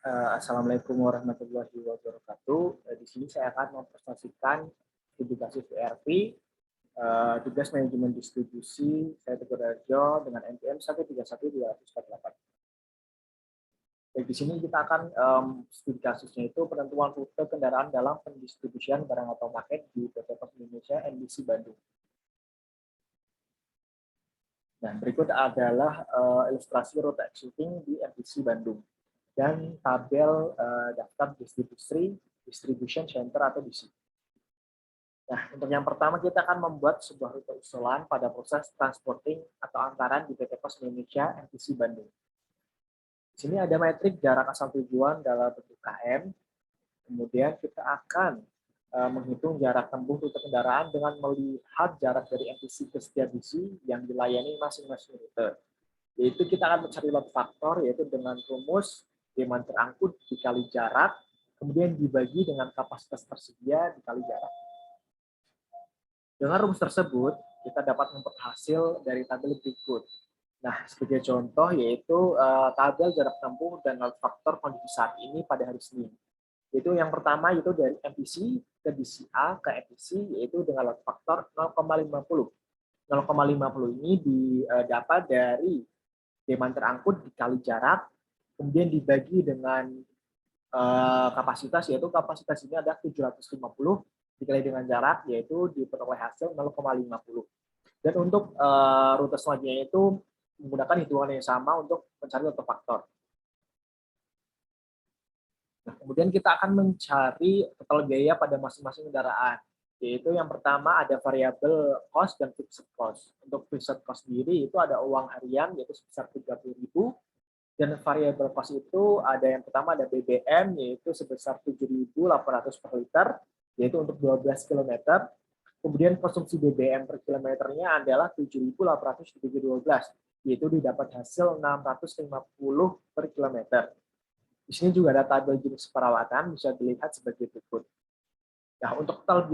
Assalamualaikum warahmatullahi wabarakatuh. Di sini saya akan mempresentasikan aplikasi VRP, tugas manajemen distribusi, saya Teguh Darjo dengan NPM 1312048. Di sini kita akan studi kasusnya itu penentuan rute kendaraan dalam pendistribusian barang atau paket di PT Pos Indonesia NDC Bandung. Nah, berikut adalah ilustrasi rute executing di NDC Bandung dan tabel daftar distribution center atau DC. Nah, untuk yang pertama kita akan membuat sebuah rute usulan pada proses transporting atau anggaran di PT Pos Indonesia NTC Bandung. Di sini ada metrik jarak asal tujuan dalam bentuk KM. Kemudian kita akan menghitung jarak tempuh rute kendaraan dengan melihat jarak dari NTC ke setiap DC yang dilayani masing-masing rute. Yaitu kita akan mencari load faktor, yaitu dengan rumus demand terangkut dikali jarak, kemudian dibagi dengan kapasitas tersedia dikali jarak. Dengan rumus tersebut, kita dapat memperoleh hasil dari tabel berikut. Nah, sebagai contoh yaitu tabel jarak tempuh dan load faktor kondisi saat ini pada hari Senin. Yaitu yang pertama yaitu dari MPC ke DCA ke MPC yaitu dengan load faktor 0,50. 0,50 ini didapat dari demand terangkut dikali jarak, kemudian dibagi dengan kapasitas, yaitu kapasitas ini ada 750 dikali dengan jarak, yaitu diperoleh hasil 0,50. Dan untuk rute selanjutnya itu menggunakan hitungan yang sama untuk mencari rute faktor. Nah, kemudian kita akan mencari total biaya pada masing-masing kendaraan. Yaitu yang pertama ada variabel cost dan fixed cost. Untuk fixed cost sendiri itu ada uang harian yaitu sebesar 30.000, dan variabel cost itu ada yang pertama ada BBM yaitu sebesar 7.800 per liter yaitu untuk 12 km. Kemudian konsumsi BBM per kilometernya adalah 7.812 yaitu didapat hasil 650 per kilometer. Di sini juga ada tabel jenis perawatan bisa dilihat sebagai berikut. Nah, untuk total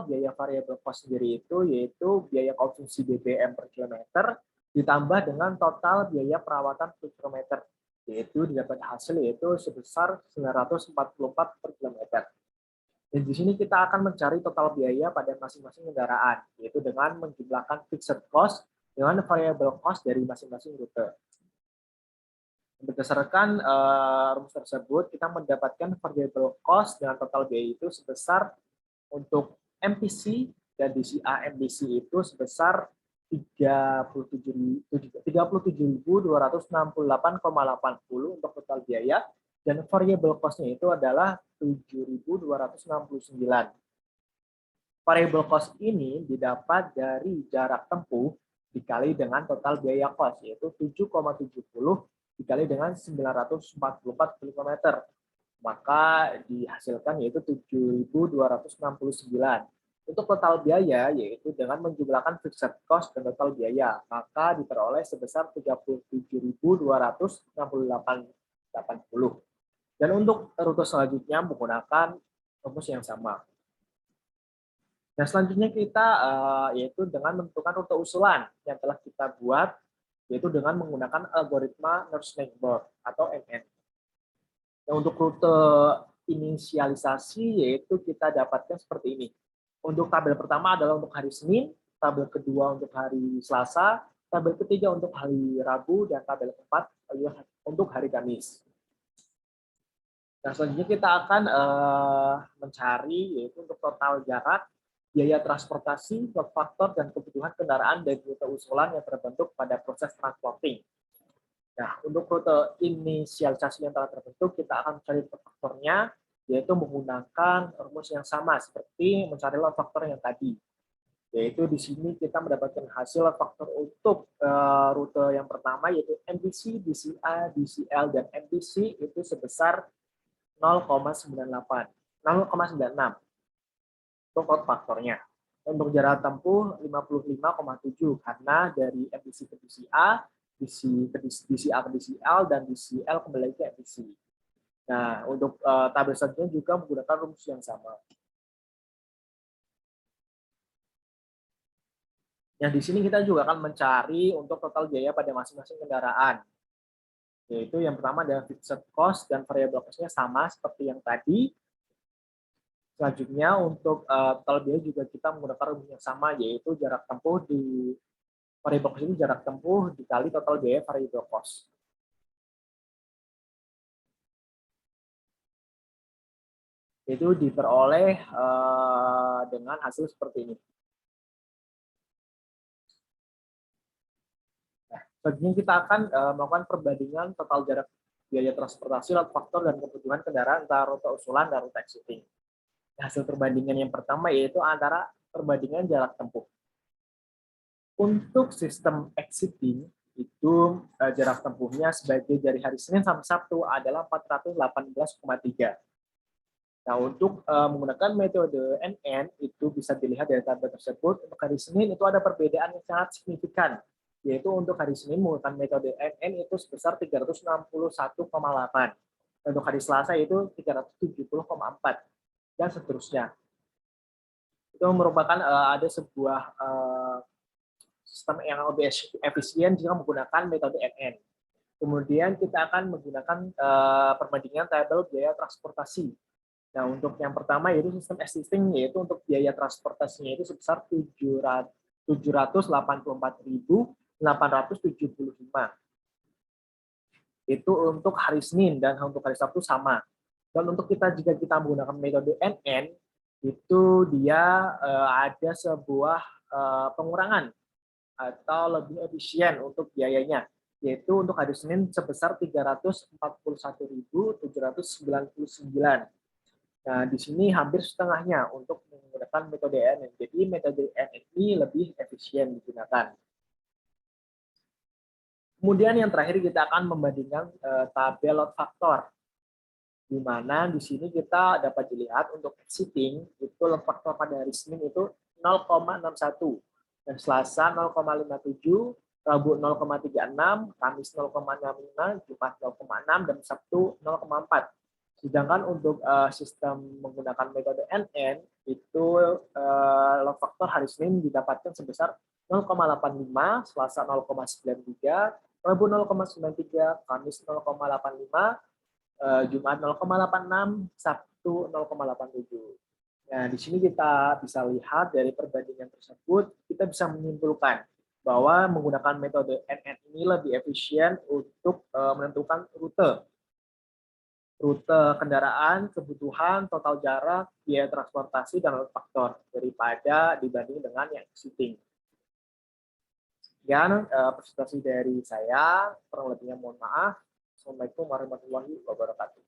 biaya variabel cost sendiri itu yaitu biaya konsumsi BBM per kilometer ditambah dengan total biaya perawatan per kilometer, yaitu didapat hasil yaitu sebesar 944 per kilometer. Dan di sini kita akan mencari total biaya pada masing-masing kendaraan, yaitu dengan menjumlahkan fixed cost dengan variable cost dari masing-masing rute. Berdasarkan rumus tersebut, kita mendapatkan variable cost dengan total biaya itu sebesar untuk MPC dan DCA MDC itu sebesar 37.268,80 untuk total biaya, dan variable cost-nya itu adalah 7.269. Variable cost ini didapat dari jarak tempuh dikali dengan total biaya cost, yaitu 7,70 dikali dengan 944 km. Maka dihasilkan yaitu 7.269. Untuk total biaya yaitu dengan menjumlahkan fixed cost dan total biaya, maka diperoleh sebesar 37.268,80. Dan untuk rute selanjutnya menggunakan rumus yang sama. Nah, selanjutnya kita yaitu dengan menentukan rute usulan yang telah kita buat, yaitu dengan menggunakan algoritma Nurse-Neighbor atau NN. Nah, untuk rute inisialisasi yaitu kita dapatkan seperti ini. Untuk tabel pertama adalah untuk hari Senin, tabel kedua untuk hari Selasa, tabel ketiga untuk hari Rabu, dan tabel keempat untuk hari Kamis. Nah, selanjutnya kita akan mencari yaitu untuk total jarak, biaya transportasi, load faktor, dan kebutuhan kendaraan dari rute usulan yang terbentuk pada proses transporting. Nah, untuk rute inisialisasi yang telah terbentuk, kita akan mencari load faktornya, yaitu menggunakan rumus yang sama seperti mencari load faktor yang tadi. Yaitu di sini kita mendapatkan hasil load faktor untuk rute yang pertama yaitu MPC, DCA, DCL, dan MPC itu sebesar 0,96 untuk load faktornya. Untuk jarak tempuh 55,7 karena dari MPC ke DCA, DCA ke DCL, dan DCL kembali ke MPC. Nah, untuk tabel selanjutnya juga menggunakan rumus yang sama. Yang di sini kita juga akan mencari untuk total biaya pada masing-masing kendaraan. Yaitu yang pertama adalah fixed cost dan variable cost-nya sama seperti yang tadi. Selanjutnya untuk total biaya juga kita menggunakan rumus yang sama, yaitu jarak tempuh di variable cost ini jarak tempuh dikali total biaya variable cost. Itu diperoleh dengan hasil seperti ini. Nah, selanjutnya kita akan melakukan perbandingan total jarak biaya transportasi, lot faktor, dan kebutuhan kendaraan antara rute usulan dan rute exiting. Hasil perbandingan yang pertama yaitu antara perbandingan jarak tempuh. Untuk sistem exiting itu jarak tempuhnya sebagai dari hari Senin sampai Sabtu adalah 418,3. Nah, untuk menggunakan metode NN itu bisa dilihat dari tabel tersebut. Untuk hari Senin itu ada perbedaan yang sangat signifikan, yaitu untuk hari Senin menggunakan metode NN itu sebesar 361,8. Untuk hari Selasa itu 370,4 dan seterusnya. Itu merupakan ada sebuah sistem yang lebih efisien jika menggunakan metode NN. Kemudian kita akan menggunakan perbandingan tabel biaya transportasi. Nah, untuk yang pertama yaitu sistem existing, yaitu untuk biaya transportasinya itu sebesar 784.875. Itu untuk hari Senin, dan untuk hari Sabtu sama. Dan untuk jika kita menggunakan metode NN, itu dia ada sebuah pengurangan atau lebih efisien untuk biayanya, yaitu untuk hari Senin sebesar 341.799. Nah, di sini hampir setengahnya untuk menggunakan metode NN. Jadi metode NN ini lebih efisien digunakan. Kemudian yang terakhir kita akan membandingkan tabel load factor, di mana di sini kita dapat dilihat untuk exiting itu load factor pada hari Senin itu 0,61, dan Selasa 0,57, Rabu 0,36, Kamis 0,65, Jumat 0,6, dan Sabtu 0,4. Sedangkan untuk sistem menggunakan metode NN itu load factor hari Senin didapatkan sebesar 0,85, Selasa 0,93, Rabu 0,93, Kamis 0,85, Jumat 0,86, Sabtu 0,87. Nah, di sini kita bisa lihat dari perbandingan tersebut, kita bisa menyimpulkan bahwa menggunakan metode NN ini lebih efisien untuk menentukan rute kendaraan, kebutuhan, total jarak, biaya transportasi, dan load faktor daripada dibanding dengan yang existing. Sekian presentasi dari saya, kurang lebihnya mohon maaf. Assalamualaikum warahmatullahi wabarakatuh.